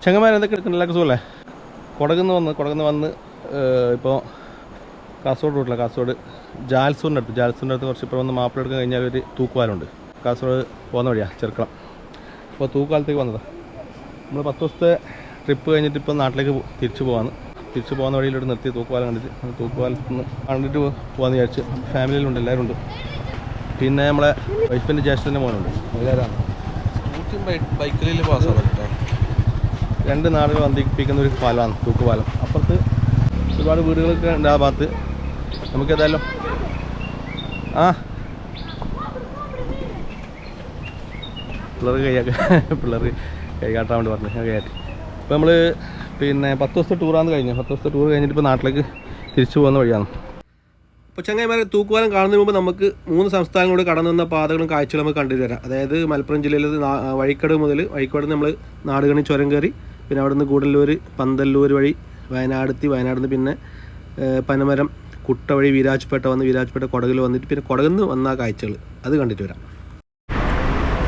ചങ്ങന്മാരെന്തൊക്കെ എടുക്കുന്നില്ല സുഖമല്ലേ? കൊടകുന്ന് വന്ന് ഇപ്പോൾ കാസർഗോഡ് റൂട്ടില്ല. കാസർഗോഡ് ജാൽസൂരിൻ്റെ അടുത്ത് കുറച്ച് ഇപ്പോൾ വന്ന് മാപ്പിള എടുക്കാൻ കഴിഞ്ഞാൽ ഒരു തൂക്കുപാലമുണ്ട്. കാസർഗോഡ് പോകുന്ന വഴിയാണ് ചെറുക്കളം. അപ്പോൾ തൂക്കുപാലത്തേക്ക് വന്നതാണ്. നമ്മൾ 10 ദിവസത്തെ ട്രിപ്പ് കഴിഞ്ഞിട്ട് ഇപ്പോൾ നാട്ടിലേക്ക് തിരിച്ചു പോകുന്ന വഴിയിലോട്ട് നിർത്തി തൂക്കുപാലം കണ്ടിട്ട് തൂക്കുപാലത്തിൽ നിന്ന് കണ്ടിട്ട് പോകാമെന്ന് വിചാരിച്ച്. ഫാമിലിയിലുണ്ട്, എല്ലാവരും ഉണ്ട്. പിന്നെ നമ്മളെ വൈഫിൻ്റെ ജ്യേഷ്ഠൻ്റെ മോനുണ്ട്. എല്ലാവരാണ് ബൈക്കിൽ പാസ്സാണ്. 2 നാടുകൾ ബന്ധിപ്പിക്കുന്ന ഒരു പാലമാണ് തൂക്കുപാലം. അപ്പുറത്ത് ഒരുപാട് വീടുകളൊക്കെ ഉണ്ട് ആ ഭാഗത്ത്. നമുക്കേതായാലും പിള്ളേർ കൈ കാട്ടാൻ വേണ്ടി പറഞ്ഞു കയറ്റി. ഇപ്പോൾ നമ്മൾ പിന്നെ 10 ദിവസത്തെ ടൂറാന്ന് കഴിഞ്ഞു. 10 ദിവസത്തെ ടൂർ കഴിഞ്ഞിട്ട് ഇപ്പോൾ നാട്ടിലേക്ക് തിരിച്ചു പോകുന്ന വഴിയാണ്. അപ്പോൾ ചങ്ങായിമാരെ, തൂക്കുപാലം കാണുന്നതിന് മുമ്പ് നമുക്ക് 3 സംസ്ഥാനങ്ങളോട് കടന്നു വന്ന പാതകളും കാഴ്ചകളും നമുക്ക് കണ്ടു തരാം. അതായത് മലപ്പുറം ജില്ലയിൽ വഴിക്കട് നമ്മൾ നാടുകണി ചുരം കയറി, പിന്നെ അവിടെ നിന്ന് ഗൂഡല്ലൂർ, പന്തല്ലൂർ വഴി വയനാട് നിന്ന് പിന്നെ പനമരം, കുട്ട വഴി വീരാജ്പേട്ട കൊടകിൽ വന്നിട്ട് പിന്നെ കൊടകുന്ന് വന്ന കാഴ്ചകൾ അത് കണ്ടിട്ട് വരാം.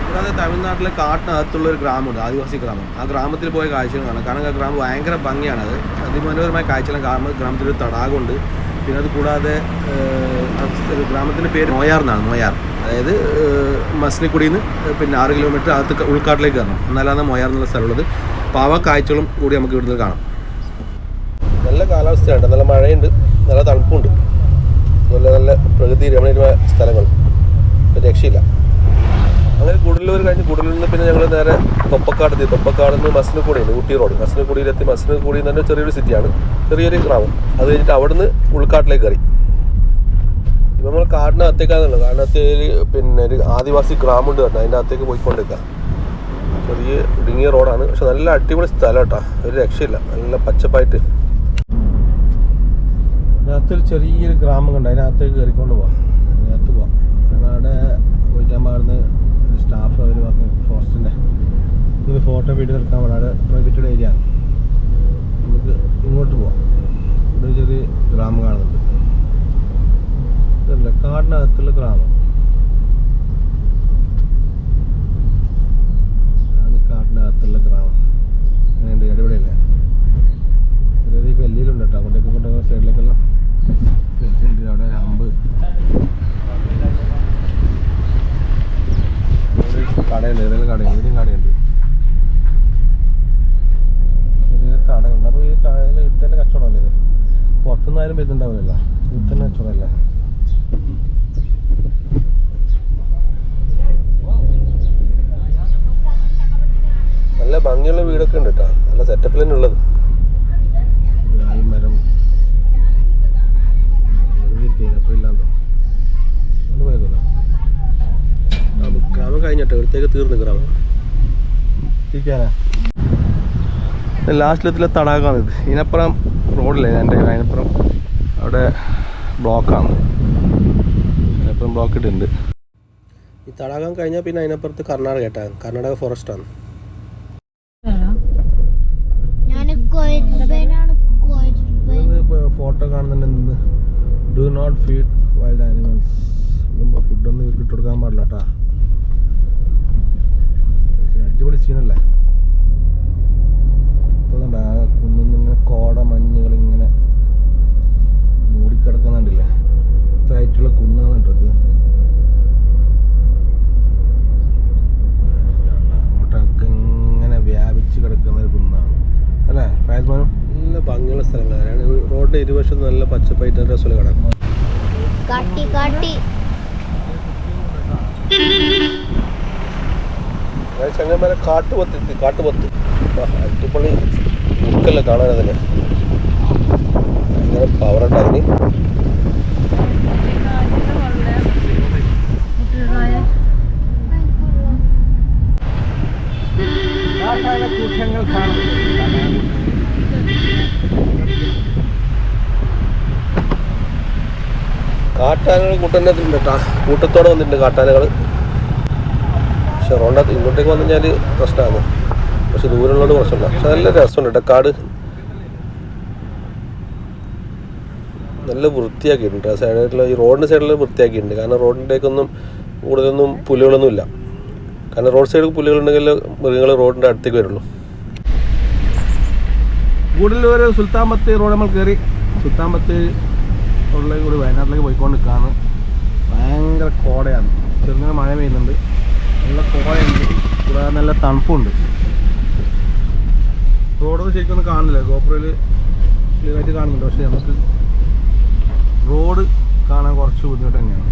കൂടാതെ തമിഴ്നാട്ടിലെ കാട്ടിനകത്തുള്ള ഒരു ഗ്രാമമുണ്ട്, ആദിവാസി ഗ്രാമം. ആ ഗ്രാമത്തിൽ പോയ കാഴ്ചകൾ കാണാം. കാരണം ആ ഗ്രാമം ഭയങ്കര ഭംഗിയാണ്. അതിമനോഹരമായ കാഴ്ചകളും കാണുമ്പോൾ ഗ്രാമത്തിലൊരു തടാകമുണ്ട്. പിന്നെ അത് കൂടാതെ ഗ്രാമത്തിൻ്റെ പേര് മോയാർ എന്നാണ്. മോയാർ അതായത് മസ്നിക്കുടിയിൽ നിന്ന് പിന്നെ 6 കിലോമീറ്റർ അകത്ത് ഉൾക്കാട്ടിലേക്ക് കയറണം, എന്നാലാണ് മോയാർ എന്നുള്ള സ്ഥലമുള്ളത്. അപ്പോൾ ആ കാഴ്ചകളും കൂടി നമുക്ക് ഇവിടുന്ന് കാണാം. നല്ല കാലാവസ്ഥയുണ്ട്, നല്ല മഴയുണ്ട്, നല്ല തണുപ്പുണ്ട്, നല്ല പ്രകൃതി രമണീയമായ സ്ഥലങ്ങൾ, രക്ഷയില്ല. അങ്ങനെ ഗൂഡല്ലൂർ കഴിഞ്ഞ് ഗൂഡല്ലൂരിൽ നിന്ന് പിന്നെ ഞങ്ങൾ നേരെ തൊപ്പക്കാട് നിന്ന് മസ്നക്കുടിയുണ്ട്, ഊട്ടി റോഡ്. മസ്നക്കുടിയിലെത്തി. മസ്നക്കുടി എന്ന് പറഞ്ഞാൽ ചെറിയൊരു സിറ്റിയാണ്, ചെറിയൊരു ഗ്രാമം. അത് കഴിഞ്ഞിട്ട് അവിടെ നിന്ന് ഉൾക്കാട്ടിലേക്ക് കയറി. ഇപ്പം നമ്മൾ കാടിനകത്തേക്കാന്നുള്ളത്. കാടിനകത്ത് പിന്നെ ഒരു ആദിവാസി ഗ്രാമമുണ്ട് കേട്ടോ, അതിൻ്റെ അകത്തേക്ക് പോയിക്കൊണ്ടിരിക്കുക. ചെറിയ ഇടുങ്ങിയ റോഡാണ്, പക്ഷെ നല്ല അടിപൊളി സ്ഥലം കേട്ടോ, ഒരു രക്ഷയില്ല, നല്ല പച്ചപ്പായിട്ട്. അതിനകത്തൊരു ചെറിയൊരു ഗ്രാമം കണ്ട്, അതിനകത്തേക്ക് കയറിക്കൊണ്ട് പോവാം. അതിനകത്ത് പോവാം. അവിടെ പോയിട്ട് നമ്മൾ അവിടുന്ന് സ്റ്റാഫ് അവർ പറഞ്ഞു ഫോറസ്റ്റിൻ്റെ ഇത് ഫോട്ടോ വീഡിയോ എടുക്കാൻ പറഞ്ഞു. അവിടെ പ്രൊഹിബിറ്റഡ് ഏരിയ ആണ്. നമുക്ക് ഇങ്ങോട്ട് പോവാം. ഇവിടെ ചെറിയ ഗ്രാമം കാണുന്നുണ്ട്. ഇതല്ല കാടിനകത്തുള്ള ഗ്രാമം. കാട്ടിനകത്തുള്ള ഗ്രാമം അങ്ങനെയുണ്ട്. അടിപൊളിയല്ലേ? ചെറിയ കല്ലിലുണ്ട് കേട്ടോ, അങ്ങോട്ടേക്ക് സൈഡിലേക്കെല്ലാം ഉണ്ട്. അവിടെ ഒരു അമ്പ് കടയുണ്ട്, ഏതെങ്കിലും കടയുണ്ട്, ഇതിനും കടയുണ്ട്, ചെറിയൊരു കടയുണ്ട്. അപ്പോൾ ഈ കടയിൽ ഇവിടുത്തെ കച്ചവടമല്ലേ ഇത്? പുറത്തുനിന്ന് ആരും വരുന്നുണ്ടാവില്ല, ഇവിടുത്തെ കച്ചവടമല്ലേ? നല്ല ഭംഗിയുള്ള വീടൊക്കെ ഉണ്ട് കേട്ടോ, നല്ല സെറ്റപ്പിൽ തന്നെ ഉള്ളത്. മരം ഗ്രാമം കഴിഞ്ഞിട്ടോ, ഇവിടത്തേക്ക് തീർന്നു ഗ്രാമം. ലാസ്റ്റിലെത്തിലെ തടാകമാണ് ഇത്. ഇതിനപ്പുറം റോഡില്ലേ അതിനപ്പുറം അവിടെ ബ്ലോക്കാണ്, അതിനപ്പുറം ബ്ലോക്ക് ഇട്ടുണ്ട്. ഈ തടാകം കഴിഞ്ഞാൽ പിന്നെ അതിനപ്പുറത്ത് കർണാടക ഫോറസ്റ്റാണ്. ഫോട്ടോ കാണുന്നുണ്ട്. Do not feed wild animals. ഫുഡൊന്നും ഇട്ട് കൊടുക്കാൻ പാടില്ല കേട്ടാ. അടിപൊളി സീനല്ലേ? അതുകൊണ്ട് ആ കുന്നിൽ ഇങ്ങനെ കോട മഞ്ഞുകൾ ഇങ്ങനെ മൂടിക്കിടക്കുന്നുണ്ടല്ലേ? ഇത്ര ആയിട്ടുള്ള കുന്നാണ് കേട്ടോ ഇത്. അങ്ങോട്ടൊക്കെ ഇങ്ങനെ വ്യാപിച്ച് കിടക്കുന്ന ഒരു കുന്നാണ് അല്ലേ ഫാസ്മാനും? നല്ല ഭംഗിയുള്ള സ്ഥലങ്ങളാണ്. റോഡിന്റെ ഇരുവശത്തും നല്ല പച്ചപ്പായിട്ട് രസമുള്ള കാണാൻ. ചങ്ങന്മാരെ കാട്ടുപൊത്ത് അടിപൊളി ലുക്കല്ലേ കാണാൻ. അതിന് ഭയങ്കര പവറുണ്ട് അതിന്. കാട്ടാനകൾ കൂട്ടത്തിൻ്റെ കൂട്ടത്തോടെ വന്നിട്ടുണ്ട് കാട്ടാനകൾ. പക്ഷെ റോഡിനകത്ത് ഇങ്ങോട്ടേക്ക് വന്നു കഴിഞ്ഞാൽ പ്രശ്നമാണ്. പക്ഷെ ദൂരമുള്ളതുകൊണ്ട് പ്രശ്നമില്ല. പക്ഷെ നല്ല രസമുണ്ട് കേട്ടോ കാട്. നല്ല വൃത്തിയാക്കിയിട്ടുണ്ട്. ആ സൈഡിലുള്ള ഈ റോഡിൻ്റെ സൈഡിൽ വൃത്തിയാക്കിയിട്ടുണ്ട്. കാരണം റോഡിൻ്റെയൊന്നും കൂടുതലൊന്നും പുല്ലുകളൊന്നും ഇല്ല. കാരണം റോഡ് സൈഡിൽ പുല്ലുകളുണ്ടെങ്കിൽ മൃഗങ്ങൾ റോഡിൻ്റെ അടുത്തേക്ക് വരുള്ളൂ. ഗൂഡല്ലൂർ സുൽത്താൻ ബത്തേരി റോഡ് നമ്മൾ കയറി സുൽത്താൻ ബത്തേരി റോഡിലേക്ക് കൂടി വയനാട്ടിലേക്ക് പോയിക്കൊണ്ട് നിൽക്കുകയാണ്. ഭയങ്കര കോടയാണ്, ചെറുങ്ങനെ മഴ പെയ്യുന്നുണ്ട്, നല്ല കോടയുണ്ട്, കൂടാതെ നല്ല തണുപ്പുണ്ട്. റോഡൊന്നും ശരിക്കൊന്നും കാണുന്നില്ല, ഗോപ്രോയിൽ ക്ലിയറായിട്ട് കാണുന്നുണ്ട്. പക്ഷേ നമുക്ക് റോഡ് കാണാൻ കുറച്ച് ബുദ്ധിമുട്ട് തന്നെയാണ്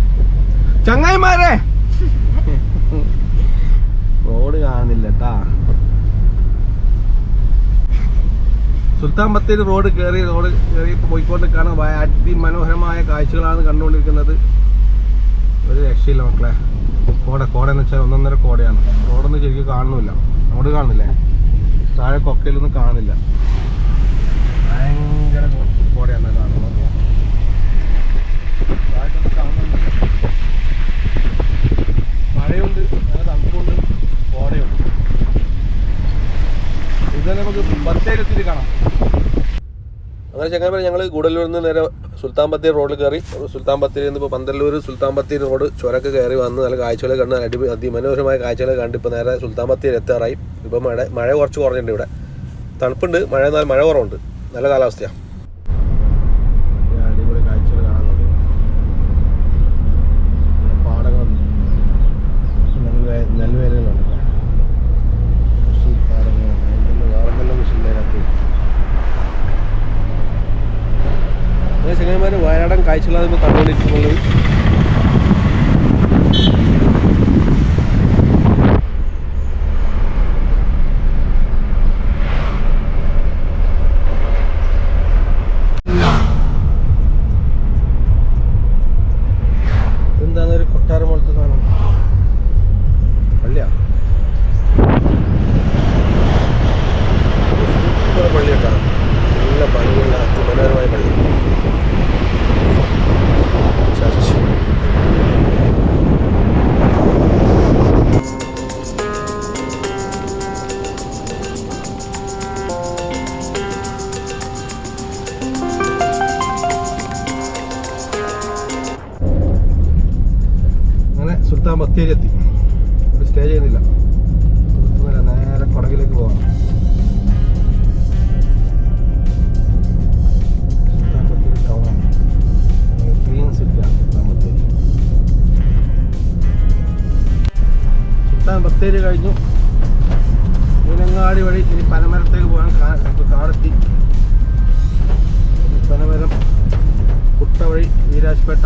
ചങ്ങായിമാരെ. റോഡ് കാണുന്നില്ല കേട്ടാ. സുൽത്താൻ ബത്തേരി റോഡ് കയറി പോയിക്കൊണ്ട് കാണാൻ അതിമനോഹരമായ കാഴ്ചകളാണ് കണ്ടുകൊണ്ടിരിക്കുന്നത്. ഒരു രക്ഷയില്ല മക്കളെ. കോട എന്ന് വെച്ചാൽ 1.5 കോടയാണ്. റോഡൊന്നും ശരിക്കും കാണുന്നില്ല, അങ്ങോട്ട് കാണുന്നില്ലേ, താഴെ കൊക്കയിലൊന്നും കാണുന്നില്ല. ഭയങ്കര കോടയാണ് കാണുന്നത്. താഴത്തൊന്നും കാണുന്നുണ്ട്. മഴയുണ്ട്, നല്ല തണുപ്പുണ്ട്, കോടയുണ്ട്. ഇത് നമുക്ക് ബത്തേരിയെത്തിയിട്ട് കാണാം. അങ്ങനെ ചങ്ങായി ഞങ്ങൾ ഗൂഡല്ലൂരിൽ നിന്ന് നേരെ സുൽത്താൻ ബത്തേരി റോഡിൽ കയറി. സുൽത്താൻ ബത്തേരി ഇപ്പോൾ പന്തല്ലൂർ സുൽത്താൻ ബത്തേരി റോഡ് ചുരക്ക് കയറി വന്ന് നല്ല കാഴ്ചകളെ കണ്ട് അതിമനോഹരമായ കാഴ്ചകളെ കണ്ട് ഇപ്പോൾ നേരെ സുൽത്താൻ ബത്തേരി എത്താറായി. ഇപ്പോൾ മഴ കുറച്ച് കുറഞ്ഞിട്ടുണ്ട്. ഇവിടെ തണുപ്പുണ്ട്, മഴ എന്നാൽ മഴ കുറവുണ്ട്, നല്ല കാലാവസ്ഥയാണ്. അടിപൊളി കാഴ്ചകൾ കാണാനുണ്ട്. പാടങ്ങളുണ്ട്, നെൽവേലകളുണ്ട്, കൃഷി പാടങ്ങളുണ്ട്, വേറെന്തെല്ലാം കൃഷിയുണ്ട് അതിനകത്ത്. ചങ്ങന്മാർ വയനാടൻ കാഴ്ചകളാണ് ഇപ്പോൾ കണ്ടുകൊണ്ടിരിക്കുന്നത്. എന്താന്നൊരു കൊട്ടാരം പോലത്തെ സാധനം, പള്ളിയാ, പള്ളി കേട്ടാ, നല്ല ഭംഗിയുള്ള അതിമനോഹരമായ പള്ളി. സുൽത്താൻ ബത്തേരി എത്തി. ഇവിടെ സ്റ്റേ ചെയ്യുന്നില്ല, നേരെ കൊടകിലേക്ക് പോകാം. സുൽത്താൻ ബത്തേരി ടൗണാണ്, ക്ലീൻ സിറ്റിയാണ് സുൽത്താൻ ബത്തേരി. സുൽത്താൻ ബത്തേരി കഴിഞ്ഞു മീനങ്ങാടി വഴി ഇനി പനമരത്തേക്ക് പോകാൻ കാടെത്തി. പനമരം, കുട്ട വഴി വീരാജ്പേട്ട,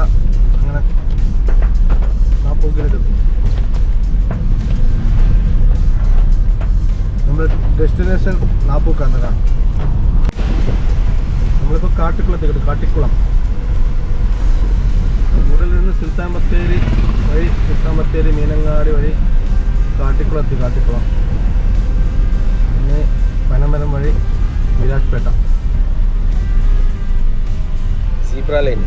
അങ്ങനെ നാപ്പൂക്കിലെത്തും. നമ്മുടെ ഡെസ്റ്റിനേഷൻ നാപ്പൂക്കാണ്. നമ്മളിപ്പോൾ കാട്ടിക്കുളത്തേക്ക്, കാട്ടിക്കുളം. ഗൂഡല്ലൂരിൽ നിന്ന് സുൽത്താൻ ബത്തേരി വഴി, സുൽത്താൻ ബത്തേരി മീനങ്ങാടി വഴി കാട്ടിക്കുളത്തി, കാട്ടിക്കുളം, പിന്നെ പനമരം വഴി വീരാജ്പേട്ട. സീബ്ര ലൈൻ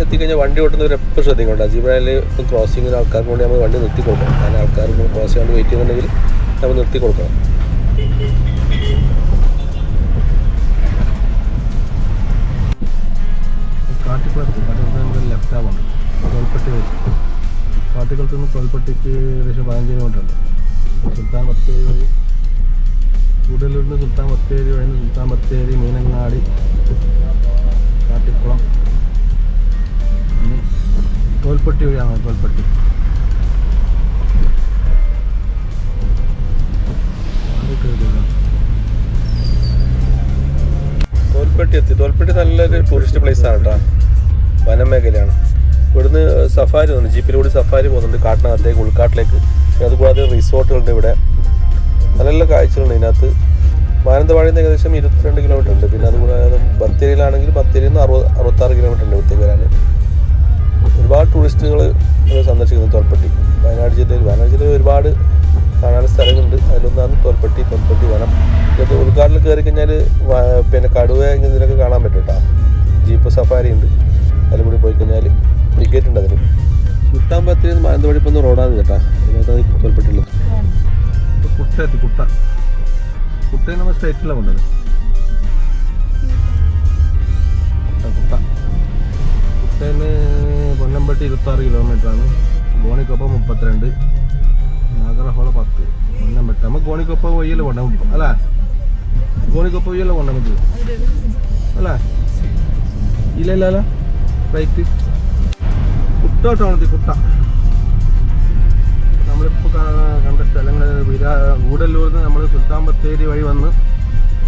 എത്തിക്കഴിഞ്ഞാൽ വണ്ടി ഓട്ടുന്നവർ എപ്പോൾ ശ്രദ്ധിക്കണ്ട. സീബ്ര ലൈനിൽ ഇപ്പം ക്രോസിങ്ങിന് ആൾക്കാർക്ക് വേണ്ടി നമ്മൾ വണ്ടി നിർത്തി കൊടുക്കണം. കാരണം ആൾക്കാർ ക്രോസ് ചെയ്യാണ്ട് വെയിറ്റ് ചെയ്യുന്നുണ്ടെങ്കിൽ നമ്മൾ നിർത്തി കൊടുക്കണം. കാട്ടിക്കുളത്ത് നമുക്ക് ലെഫ്റ്റ് ആവുന്നുണ്ട്. തോൽപ്പട്ടി വഴി കാട്ടിക്കുളത്ത് നിന്ന് തോൽപ്പട്ടിക്ക് ഏകദേശം 15 കിലോമീറ്റർ ഉണ്ട്. സുൽത്താൻ ബത്തേരി വഴി, ഗൂഡല്ലൂരിൽ നിന്ന് സുൽത്താൻ ബത്തേരി വഴി, സുൽത്താൻ ബത്തേരി മീനങ്ങാടി കാട്ടിക്കുളം, തോൽപ്പട്ടി വഴിയാണ്. തോൽപ്പട്ടി എത്തി. തോൽപ്പട്ടി നല്ലൊരു ടൂറിസ്റ്റ് പ്ലേസാണ് കേട്ടോ, വനമേഖലയാണ്. ഇവിടുന്ന് സഫാരി പോകുന്നുണ്ട്, ജീപ്പിലൂടെ സഫാരി പോകുന്നുണ്ട് കാട്ടിനകത്തേക്ക്, ഉൾക്കാട്ടിലേക്ക്. അതുകൂടാതെ റിസോർട്ടുകളുണ്ട് ഇവിടെ, നല്ല നല്ല കാഴ്ചകളുണ്ട് ഇതിനകത്ത്. മാനന്തവാടിയിൽ നിന്ന് ഏകദേശം 22 കിലോമീറ്റർ ഉണ്ട്. പിന്നെ അതുകൂടാതെ ബത്തേരിയിലാണെങ്കിൽ ബത്തേരിയിൽ നിന്ന് 66 കിലോമീറ്റർ ഉണ്ട് ഇവിടത്തേക്ക് വരാൻ. ഒരുപാട് ടൂറിസ്റ്റുകൾ സന്ദർശിക്കുന്നു തോൽപ്പട്ടി. വയനാട് ജില്ലയിൽ ഒരുപാട് കാണാൻ സ്ഥലങ്ങളുണ്ട്. അതിലൊന്നാണ് തോൽപ്പട്ടി വനം. ഇത് ഉൾക്കാട്ടിൽ കയറി കഴിഞ്ഞാൽ പിന്നെ കടുവ ഇതിനൊക്കെ കാണാൻ പറ്റും കേട്ടോ. ജീപ്പ് സഫാരി ഉണ്ട്, അതിൽ കൂടി പോയി കഴിഞ്ഞാൽ ടിക്കറ്റ് ഉണ്ട് അതിന്. സുൽത്താൻ ബത്തേരി മാനന്തവാടി ഇപ്പോൾ റോഡാണ് കേട്ടോ, ഇതിനകത്താണ് തോൽപ്പട്ടിയുള്ളത്. കുട്ടയിൽ നമ്മൾ സ്റ്റേറ്റിലാണ് കൊണ്ടത്. കുട്ടയിൽ പൊന്നമ്പട്ടി 26 കിലോമീറ്ററാണ്, ഗോണിക്കൊപ്പം 32, നാഗർഹോള 10, പൊന്നമ്പട്ടി. നമുക്ക് ഗോണിക്കൊപ്പം വയ്യല്ലോ പോണ്ട അല്ലേ? ಗೋಣಿಗೊಪ್ಪಲ್ಲ കൊണ്ട് നമുക്ക് അല്ല ഇല്ലല്ലോ റൈറ്റ് കുട്ടോട്ടാണ് കുട്ട നമ്മളിപ്പോൾ കണ്ട സ്ഥലങ്ങൾ ഗൂഡല്ലൂരിൽ നിന്ന് നമ്മൾ സുൽത്താൻ ബത്തേരി വഴി വന്ന്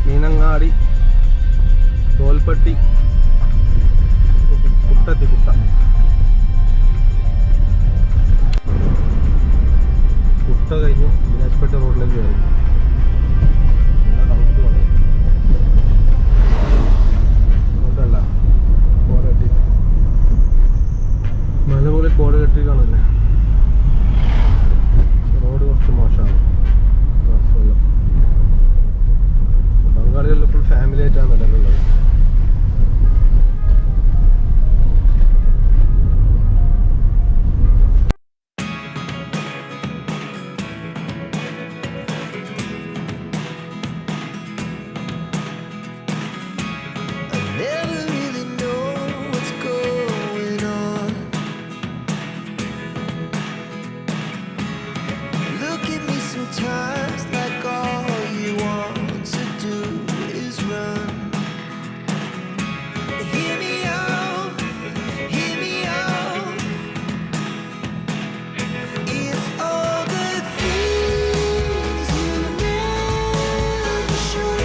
മീനങ്ങാടി തോൽപ്പട്ടി കുട്ടത്തി കുട്ട കുട്ട കഴിഞ്ഞു വിലാസ്പേട്ട റോഡിലേക്ക് കയറി അതുകൊണ്ടല്ല കോട കെട്ടി മല പോലെ കോട കെട്ടി കാണുന്നില്ലേ റോഡ് കുറച്ച് മോശമാണ് ബംഗാളികളിൽ ഫുൾ ഫാമിലി ആയിട്ടാണ് നിലവിലുള്ളത് Sometimes like all you want to do is run. Hear me out, hear me out. It's all the things you never show.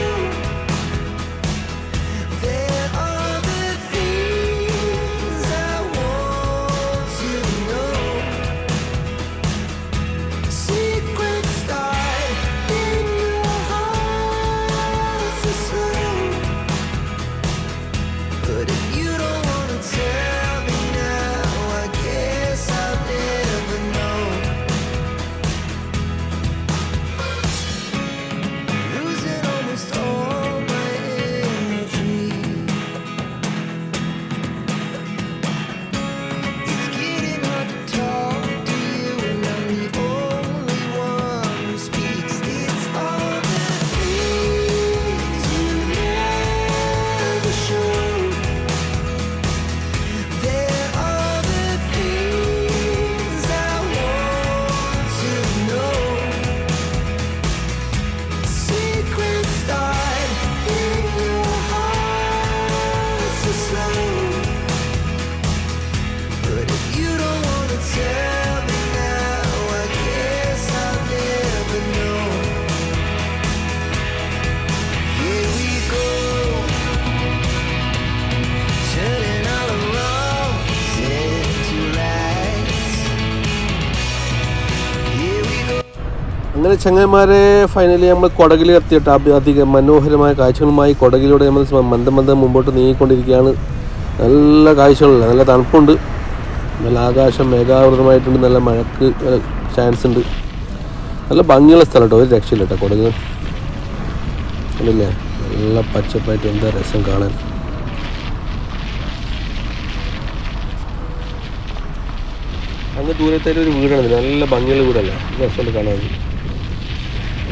There are the things I want to know. Secrets but if you don't wanna tell me now, I guess I'll never know. Losing almost all my energy. It's getting hard to talk to you, and I'm the only one who speaks. It's all the things you never show. There are the things I want to know. Secrets start in your heart so slow. But if you don't wanna tell me now, I guess I'll never know. Here we go, turning all the wrongs into rights. Here we go. അങ്ങനെ ചങ്ങന്മാരെ finally നമ്മൾ കൊടകിൽ എത്തിയിട്ട് അധികം മനോഹരമായ കാഴ്ചകളുമായി കൊടകിലൂടെ നമ്മൾ മന്ദം മുമ്പോട്ട് നീങ്ങിക്കൊണ്ടിരിക്കുകയാണ്. നല്ല കാഴ്ചകളില്ല, നല്ല തണുപ്പുണ്ട്, നല്ല ആകാശം മേഘാവൃതമായിട്ടുണ്ട്, നല്ല മഴക്ക് ചാൻസ് ഉണ്ട്. നല്ല ഭംഗിയുള്ള സ്ഥലം കേട്ടോ, ഒരു രക്ഷയില്ല കേട്ടോ കൊടക്. അല്ലേ നല്ല പച്ചപ്പായിട്ട് എന്താ രസം കാണാൻ. അങ്ങ് ദൂരത്തായിട്ട് ഒരു വീടാണ്, നല്ല ഭംഗിയുള്ള വീടല്ലേ, രസമുണ്ട് കാണാൻ,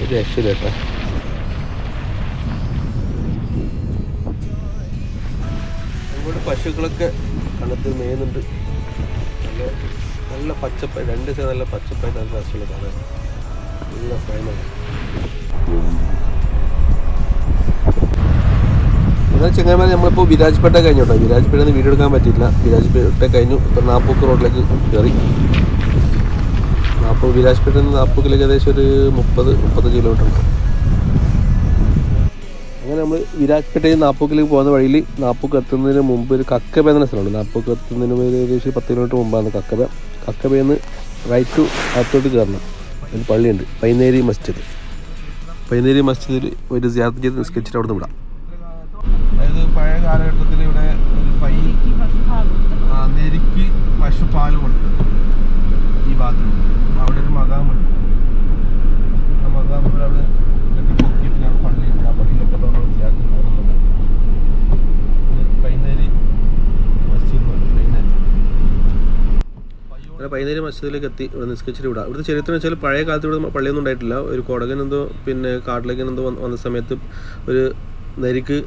ഒരു രക്ഷയില്ല കേട്ടോ. ഇവിടെ പശുക്കളൊക്കെ കണ്ടത്ത് മേയുന്നുണ്ട്. നല്ല നല്ല പച്ചപ്പായി, രണ്ട് സൈഡ് നല്ല പച്ചപ്പായിട്ട് നല്ല രസമുള്ള കാണാൻ, നല്ല ഫൈനാണ്. എന്നാൽ ചെങ്ങന്മാരെ നമ്മളിപ്പോൾ വിരാജ്പേട്ട കഴിഞ്ഞു കേട്ടോ. വിരാജ്പേട്ടയിൽ നിന്ന് വീഡിയോ എടുക്കാൻ പറ്റിയില്ല. വിരാജ്പേട്ട കഴിഞ്ഞു, ഇപ്പോൾ നാപ്പൂക്ക് റോഡിലേക്ക് കയറി. വിരാജ്പേട്ടയിൽ നിന്ന് നാപ്പൂക്കിലേക്ക് ഏകദേശം ഒരു 30-35 കിലോമീറ്റർ ഉണ്ട്. അങ്ങനെ നമ്മൾ വിരാജ്പേട്ടയിൽ നാപ്പൂക്കിലേക്ക് പോകുന്ന വഴിയിൽ നാപ്പൂക്ക് എത്തുന്നതിന് മുമ്പ് ഒരു കക്കബ എന്ന സ്ഥലമുണ്ട്. നാപ്പൂക്ക് എത്തുന്നതിന് മുമ്പ് ഏകദേശം 10 കിലോമീറ്റർ മുമ്പാണ് കക്കബ. കക്കബയിൽ നിന്ന് റൈറ്റ് ടു അകത്തോട്ട് കയറണം. ഒരു പള്ളിയുണ്ട്, പൈനേരി മസ്ജിദ്. പൈനേരി മസ്ജിദിൽ ഒരു സിയാറത്ത് ചെയ്ത് നിസ്കരിച്ചിട്ട് അവിടെ നിന്ന് വിടാം. അതായത് പഴയ കാലഘട്ടത്തിൽ ഇവിടെ ഒരു നെരിക്ക് പശു പാല് കൊടുത്തത് ഈ ഭാഗത്തുണ്ട്. അവിടെ ഒരു മകാമുണ്ട്. ആ മകാമിൽ അവിടെ പൊക്കിയിട്ട് ഞാൻ പള്ളിയുണ്ട്. ആ പള്ളിയിലൊക്കെ പൈനേരി മസ്ജിദ് പൈനേരി മസ്ജിദിലേക്ക് എത്തി. ഇവിടെ നിസ്കരിച്ചിട്ട് വിടാം. ഇവിടുത്തെ ചരിത്രം വെച്ചാൽ പഴയ കാലത്ത് ഇവിടെ പള്ളിയൊന്നും ഉണ്ടായിട്ടില്ല. ഒരു കൊടകനെന്തോ പിന്നെ കാട്ടിലേക്കെന്തോ വന്ന സമയത്ത് ഒരു നെരിക്ക്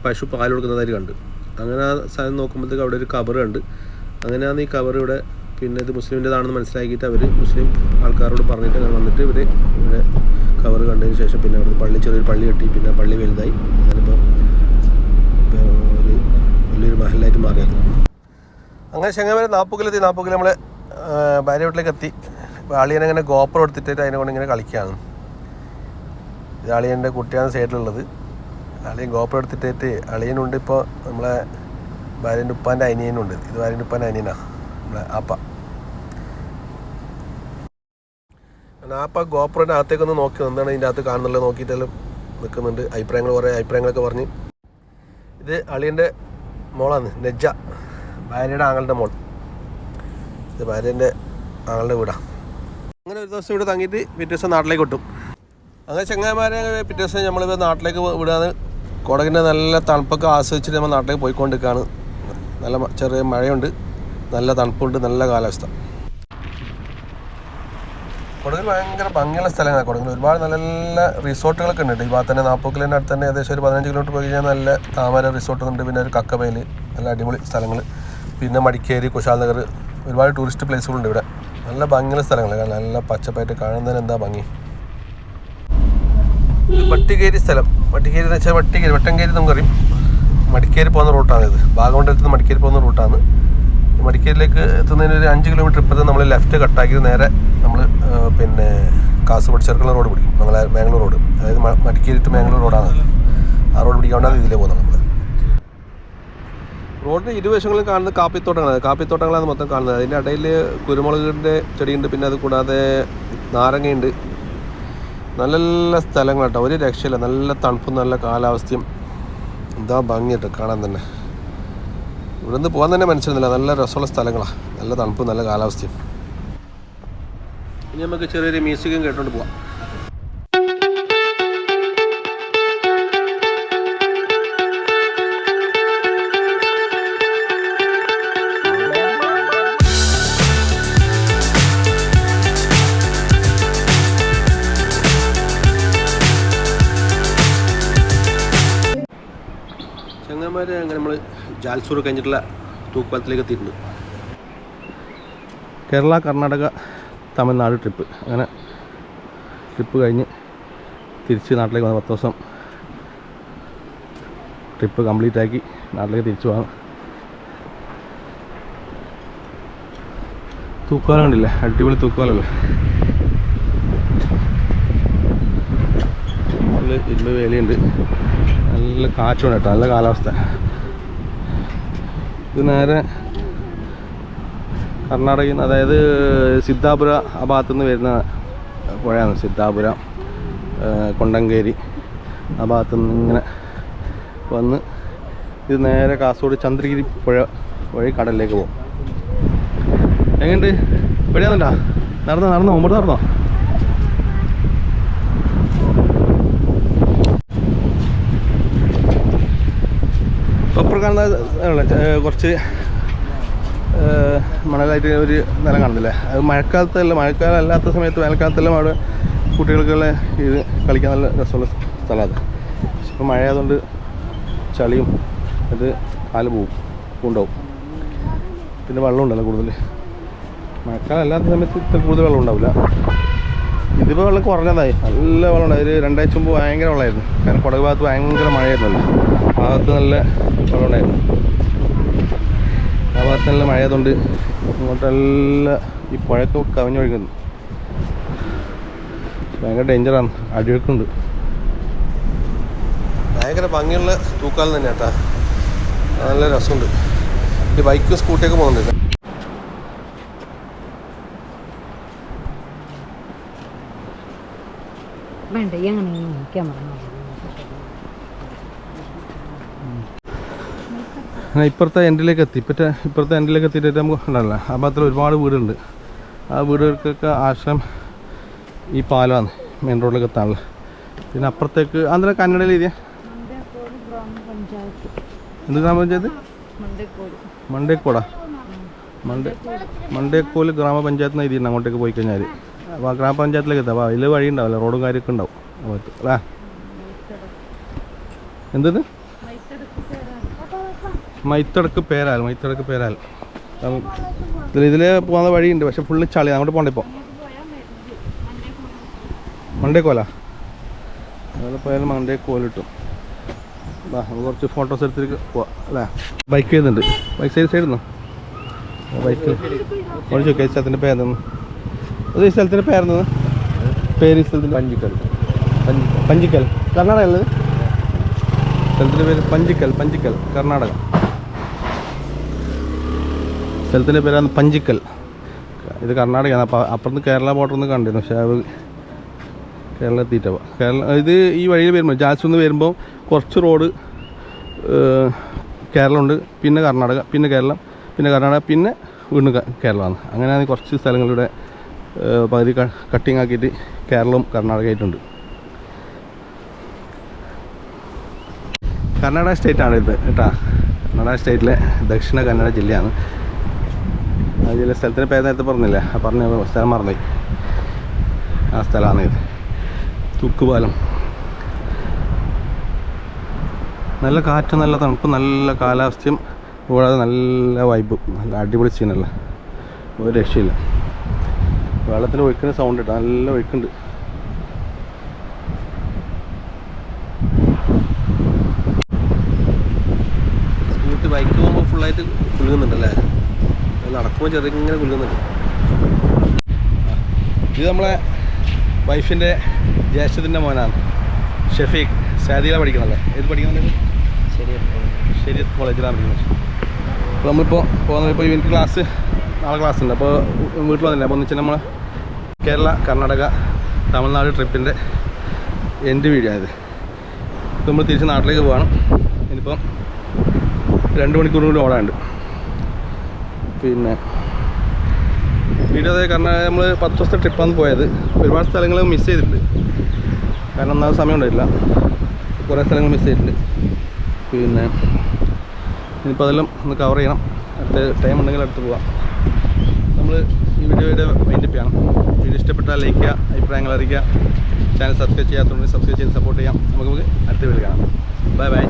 പശു പാൽ കൊടുക്കുന്നതായിട്ട് കണ്ട്. അങ്ങനെ ആ സാധനം നോക്കുമ്പോഴത്തേക്ക് അവിടെ ഒരു കബർ കണ്ട്. അങ്ങനെയാണ് ഈ കബർ ഇവിടെ പിന്നെ ഇത് മുസ്ലിമിൻ്റെതാണെന്ന് മനസ്സിലാക്കിയിട്ട് അവർ മുസ്ലിം ആൾക്കാരോട് പറഞ്ഞിട്ട് അങ്ങനെ വന്നിട്ട് ഇവിടെ കവർ കണ്ടതിന് ശേഷം പിന്നെ അവിടെ പള്ളി ചെറിയൊരു പള്ളി കെട്ടി, പിന്നെ പള്ളി വലുതായി, അങ്ങനിപ്പോൾ ഒരു വലിയൊരു മഹലായിട്ട് മാറിയത്. അങ്ങനെ ചങ്ങായിമാരെ നാപ്പൂക്കിലെത്തി. നാപ്പൂക്കിൽ നമ്മൾ ഭാര്യ വീട്ടിലേക്ക് എത്തി. ഇപ്പോൾ അളിയനങ്ങനെ ഗോപ്പർ എടുത്തിട്ട് അതിനെ കൊണ്ട് ഇങ്ങനെ കളിക്കുകയാണ്. ഇത് അളിയൻ്റെ കുട്ടിയാണ് സൈഡിലുള്ളത്. അളിയൻ ഗോപ്പർ എടുത്തിട്ട് അളിയനുണ്ട്, ഇപ്പോൾ നമ്മളെ ഭാര്യൻ്റെ ഉപ്പാൻ്റെ അനിയനുണ്ട്. ഇത് ഭാര്യൻ്റെ ഉപ്പാൻ്റെ അനിയനാണ് നമ്മളെ ആപ്പ. ആപ്പ ഗോപ്പറിൻ്റെ അകത്തേക്കൊന്ന് നോക്കി എന്താണ് ഇതിൻ്റെ അകത്ത് കാണുന്നുള്ളത് നോക്കിയിട്ടെല്ലാം നിൽക്കുന്നുണ്ട്. കുറേ അഭിപ്രായങ്ങളൊക്കെ പറഞ്ഞ്. ഇത് അളിയൻ്റെ മോളാണ് നെജ്ജ, ഭാര്യയുടെ ആങ്ങളുടെ മോൾ. ഇത് ഭാര്യൻ്റെ ആങ്ങളുടെ വീടാണ്. അങ്ങനെ ഒരു ദിവസം ഇവിടെ തങ്ങിയിട്ട് പിറ്റേ ദിവസം നാട്ടിലേക്ക് വിട്ടും. അങ്ങനെ ചങ്ങായിമാരെ പിറ്റേ ദിവസം നമ്മളിപ്പോൾ നാട്ടിലേക്ക് വിടാന്ന് കുടകിൻ്റെ നല്ല തണുപ്പൊക്കെ ആസ്വദിച്ചിട്ട് നമ്മൾ നാട്ടിലേക്ക് പോയിക്കൊണ്ടിരിക്കുകയാണ്. നല്ല ചെറിയ മഴയുണ്ട്, നല്ല തണുപ്പുണ്ട്, നല്ല കാലാവസ്ഥ. കുടകിൽ ഭയങ്കര ഭംഗിയുള്ള സ്ഥലങ്ങളാണ്. കുടകിൽ ഒരുപാട് നല്ല നല്ല റിസോർട്ടുകളൊക്കെ ഉണ്ട്. ഈ ഭാഗത്ത് തന്നെ നാപ്പൂക്കിലിൻ്റെ അടുത്ത് തന്നെ ഏകദേശം ഒരു 15 കിലോമീറ്റർ പോയി കഴിഞ്ഞാൽ നല്ല താമര റിസോർട്ട് ഉണ്ട്. പിന്നെ ഒരു കക്കബയിൽ നല്ല അടിപൊളി സ്ഥലങ്ങൾ, പിന്നെ മടിക്കേരി, കുശാൽ നഗർ, ഒരുപാട് ടൂറിസ്റ്റ് പ്ലേസുകളുണ്ട് ഇവിടെ. നല്ല ഭംഗിയുള്ള സ്ഥലങ്ങൾ, നല്ല പച്ചപ്പായിട്ട് കാണുന്നതിന് എന്താ ഭംഗി. വട്ടിക്കേരി സ്ഥലം, വട്ടിക്കേരി എന്ന് വെച്ചാൽ വട്ടങ്കേരി നമുക്കറിയും. മടിക്കേരി പോകുന്ന റൂട്ടാണിത്. വാഗമണ്ഡലത്തിൽ നിന്ന് മടിക്കേരി പോകുന്ന റൂട്ടാണ്. മടിക്കേരിയിലേക്ക് എത്തുന്നതിന് ഒരു 5 കിലോമീറ്റർ ഇപ്പോഴത്തെ നമ്മൾ ലെഫ്റ്റ് കട്ടാക്കി നേരെ നമ്മൾ പിന്നെ കാസർഗോഡ് ചെറുക്കല റോഡ് പിടിക്കും, മാംഗ്ലൂർ റോഡ്. അതായത് മടിക്കേരി ടു മാംഗ്ലൂർ റോഡാണ്. ആ റോഡ് പിടിക്കാണ്ടാണ് ഇതിലേ പോകുന്നത് നമ്മൾ. റോഡിന് ഇരുവശങ്ങളും കാണുന്നത് കാപ്പിത്തോട്ടങ്ങളാണ്. കാപ്പിത്തോട്ടങ്ങളാണ് മൊത്തം കാണുന്നത്. അതിൻ്റെ ഇടയിൽ കുരുമുളകിൻ്റെ ചെടിയുണ്ട്, പിന്നെ അത് കൂടാതെ നാരങ്ങയുണ്ട്. നല്ല നല്ല സ്ഥലങ്ങൾ കേട്ടോ, ഒരു രക്ഷയില്ല. നല്ല തണുപ്പും നല്ല കാലാവസ്ഥയും, എന്താ ഭംഗി കേട്ടോ കാണാൻ തന്നെ. ഇവിടെ നിന്ന് പോകാൻ തന്നെ മനസ്സിലാകുന്നില്ല. നല്ല രസമുള്ള സ്ഥലങ്ങളാണ്, നല്ല തണുപ്പും നല്ല കാലാവസ്ഥയും. ഇനി നമുക്ക് ചെറിയൊരു മ്യൂസിക്കും കേട്ടുകൊണ്ട് പോവാം. ചങ്ങന്മാർ അങ്ങനെ നമ്മൾ ജാൽസൂർ കഴിഞ്ഞിട്ടുള്ള തൂക്കുപാലത്തിലേക്ക് എത്തിയിട്ടുണ്ട്. കേരള, കർണാടക, തമിഴ്നാട് ട്രിപ്പ്. അങ്ങനെ ട്രിപ്പ് കഴിഞ്ഞ് തിരിച്ച് നാട്ടിലേക്ക് വന്ന് 10 ദിവസം ട്രിപ്പ് കംപ്ലീറ്റ് ആക്കി നാട്ടിലേക്ക് തിരിച്ചു പോകാം. തൂക്കുപാലം കണ്ടില്ലേ, അടിപൊളി തൂക്കുപാലല്ലേ. നല്ല ഇരുമ്പ് വേലയുണ്ട്, നല്ല കാറ്റുണ്ട് കേട്ടോ, നല്ല കാലാവസ്ഥ. ഇത് നേരെ കർണാടകയിൽ നിന്ന്, അതായത് സിദ്ധാപുര ആ ഭാഗത്തു നിന്ന് വരുന്ന പുഴയാണ്. സിദ്ധാപുര, കൊണ്ടങ്കേരി ആ ഭാഗത്തു നിന്ന് ഇങ്ങനെ വന്ന് ഇത് നേരെ കാസർഗോഡ് ചന്ദ്രഗിരി പുഴ വഴി കടലിലേക്ക് പോകും. എങ്ങനെയുണ്ട്? പേടിയാന്നുണ്ടാ? നടന്നോ മുമ്പോട്ട് നടന്നോ? ഇപ്പോൾ കാണുന്ന കുറച്ച് മണലായിട്ട് ഒരു നിലം കാണുന്നില്ലേ, അത് മഴക്കാലം അല്ലാത്ത സമയത്ത് വേനൽക്കാലത്തെല്ലാം അവിടെ കുട്ടികൾക്കുള്ള ഇത് കളിക്കാൻ നല്ല രസമുള്ള സ്ഥലമാണ്. പക്ഷെ ഇപ്പോൾ മഴയായതുകൊണ്ട് ചളിയും അത് കാല് പൂണ്ടാവും. പിന്നെ വെള്ളം ഉണ്ടല്ലോ കൂടുതൽ. മഴക്കാലം അല്ലാത്ത സമയത്ത് ഇത്ര കൂടുതൽ വെള്ളം ഉണ്ടാവില്ല. ഇതിപ്പോൾ വെള്ളം കുറഞ്ഞതായി, നല്ല വെള്ളം ഉണ്ടായി. ഒരു 2 ആഴ്ച മുമ്പ് ഭയങ്കര വെള്ളമായിരുന്നു. കാരണം കുടക് ഭാഗത്ത് ഭയങ്കര മഴയായിരുന്നല്ലോ, ഭാഗത്ത് നല്ല വെള്ളം ഉണ്ടായിരുന്നു. ആ ഭാഗത്ത് നല്ല മഴയായതുകൊണ്ട് ഇങ്ങോട്ടെല്ലാം ഈ പുഴയൊക്കെ കവിഞ്ഞൊഴുകുന്നു. ഭയങ്കര ഡേഞ്ചറാണ്, അടിയൊഴുക്കുണ്ട്. ഭയങ്കര ഭംഗിയുള്ള തൂക്കാലം തന്നെ കേട്ടാ, നല്ല രസമുണ്ട്. ഈ ബൈക്കും സ്കൂട്ടിയൊക്കെ പോകുന്നുണ്ട്. ഇപ്പുറത്തെ എൻഡിലേക്ക് എത്തി. ഇപ്പുറത്തെ എൻഡിലേക്ക് എത്തിയിട്ട് നമുക്ക് ഉണ്ടല്ലോ, ആ ഭാഗത്തിൽ ഒരുപാട് വീടുണ്ട്. ആ വീടുകൾക്കൊക്കെ ആശ്രയം ഈ പാലമാണ് മെയിൻ റോഡിലേക്ക് എത്താനുള്ളത്. പിന്നെ അപ്പുറത്തേക്ക് അതിന് കന്നഡയിൽ എഴുതിയ എന്ത് ഗ്രാമപഞ്ചായത്ത്? മണ്ടേക്കോല് ഗ്രാമപഞ്ചായത്ത് നിന്ന് എഴുതിയിട്ടുണ്ട്. അങ്ങോട്ടേക്ക് പോയി കഴിഞ്ഞാൽ അപ്പോൾ ആ ഗ്രാമപഞ്ചായത്തിലേക്ക് എത്താം. അപ്പോൾ അതിൽ വഴി ഉണ്ടാവില്ല, റോഡും കാര്യമൊക്കെ ഉണ്ടാവും അല്ലേ. എന്തത്? മൈത്തടക്ക് പേരാൽ. ഇതിൽ പോകുന്ന വഴിയുണ്ട്, പക്ഷെ ഫുള്ള് ചളി. അങ്ങോട്ട് പോകണ്ട. ഇപ്പോൾ മണ്ടേക്കോല അതുപോലെ പോയാലും മണ്ടേ കോലിട്ടും. നമുക്ക് കുറച്ച് ഫോട്ടോസ് എടുത്തിട്ട് പോവാം അല്ലേ? ബൈക്ക് ചെയ്യുന്നുണ്ട്. ബൈക്ക് സൈഡിൽ നിന്നോ ബൈക്ക് ഓടിച്ചു നോക്കിയ സ്ഥലത്തിൻ്റെ പേരെന്ന്? അത് ഈ സ്ഥലത്തിൻ്റെ പേരെന്ന്? പേര് ഈ സ്ഥലത്തിൻ്റെ പഞ്ചിക്കൽ കർണാടക അല്ലത്? സ്ഥലത്തിൻ്റെ പേര് പഞ്ചിക്കൽ കർണാടക. സ്ഥലത്തിൻ്റെ പേരാണ് പഞ്ചിക്കൽ. ഇത് കർണാടകയാണ്. അപ്പോൾ അപ്പുറത്ത് കേരള ബോർഡറിൽ നിന്ന് കണ്ടിരുന്നു. പക്ഷേ അത് കേരള എത്തിയിട്ടാവുക. ഇത് ഈ വഴിയിൽ വരുമ്പോൾ ജാൽസൂരിൽ നിന്ന് വരുമ്പോൾ കുറച്ച് റോഡ് കേരളമുണ്ട്, പിന്നെ കർണാടക, പിന്നെ കേരളം, പിന്നെ കർണാടക, പിന്നെ വീണ്ടും കേരളമാണ്. അങ്ങനെയാണ് കുറച്ച് സ്ഥലങ്ങളുടെ പകുതി കട്ടിങ് ആക്കിയിട്ട് കേരളവും കർണാടക ആയിട്ടുണ്ട്. കർണാടക സ്റ്റേറ്റാണ് ഇത് കേട്ടോ. കർണാടക സ്റ്റേറ്റിലെ ദക്ഷിണ കന്നഡ ജില്ലയാണ്. ആ ജില്ല സ്ഥലത്തിൻ്റെ പേര് നേരത്തെ പറഞ്ഞില്ലേ? ആ പറഞ്ഞ സ്ഥലം മറന്നുപോയി. ആ സ്ഥലമാണ് ഇത്, തൂക്കുപാലം. നല്ല കാറ്റ്, നല്ല തണുപ്പ്, നല്ല കാലാവസ്ഥയും കൂടാതെ നല്ല വൈബും, നല്ല അടിപൊളി സീനല്ല, ഒരു രക്ഷയില്ല. വെള്ളത്തിൽ ഒഴുക്കുന്ന സൗണ്ട് ഇട്ടാ നല്ല ഒഴുക്കുണ്ട്. സ്കൂട്ടി ബൈക്ക് പോകുമ്പോൾ ഫുള്ളായിട്ട് കുലുങ്ങുന്നുണ്ടല്ലേ? നടക്കുമ്പോൾ ചെറിയ കുലുങ്ങുന്നുണ്ട്. ഇത് നമ്മളെ വൈഫിൻ്റെ ജ്യേഷ്ഠത്തിൻ്റെ മോനാണ് ഷഫീഖ്. സാദിയിലാണ് പഠിക്കണല്ലേ? ഏത് പഠിക്കുന്നുണ്ട്? ശരിയത്ത് കോളേജിലാണ് പഠിക്കുന്നത്. അപ്പോൾ നമ്മളിപ്പോൾ പോകുന്നത് ഇവർക്ക് ക്ലാസ് നാളെ ക്ലാസ് ഉണ്ട്. അപ്പോൾ വീട്ടിൽ വന്നില്ല. അപ്പോൾ ഒന്നിച്ച് നമ്മൾ കേരള കർണാടക തമിഴ്നാട് ട്രിപ്പിൻ്റെ എൻ്റെ വീഡിയോ ആയത്. ഇപ്പോൾ നമ്മൾ തിരിച്ച് നാട്ടിലേക്ക് പോകണം. ഇനിയിപ്പം 2 മണിക്കൂർ കൂടി ഓടാനുണ്ട്. പിന്നെ വീഡിയോ അതേ കർണാടക നമ്മൾ 10 ദിവസത്തെ ട്രിപ്പാണ് പോയത്. ഒരുപാട് സ്ഥലങ്ങൾ മിസ് ചെയ്തിട്ടുണ്ട്. കാരണം ഒന്നാമത് സമയം ഉണ്ടായിട്ടില്ല. കുറേ സ്ഥലങ്ങൾ മിസ് ചെയ്തിട്ടുണ്ട്. പിന്നെ ഇനിയിപ്പോൾ അതെല്ലാം ഒന്ന് കവർ ചെയ്യണം. അടുത്ത ടൈം ഉണ്ടെങ്കിൽ അടുത്ത് പോവാം. നമ്മൾ ഈ വീഡിയോയുടെ മൈൻഡപ്പ് ചെയ്യണം. വീഡിയോ ഇഷ്ടപ്പെട്ടാൽ ലൈക്ക് ചെയ്യുക, അഭിപ്രായങ്ങൾ അറിയിക്കുക. ചാനൽ സബ്സ്ക്രൈബ് ചെയ്യാത്തതുകൊണ്ട് സബ്സ്ക്രൈബ് ചെയ്ത് സപ്പോർട്ട് ചെയ്യാം. നമുക്ക് അടുത്ത വീഡിയോ കാണാം. Bye bye.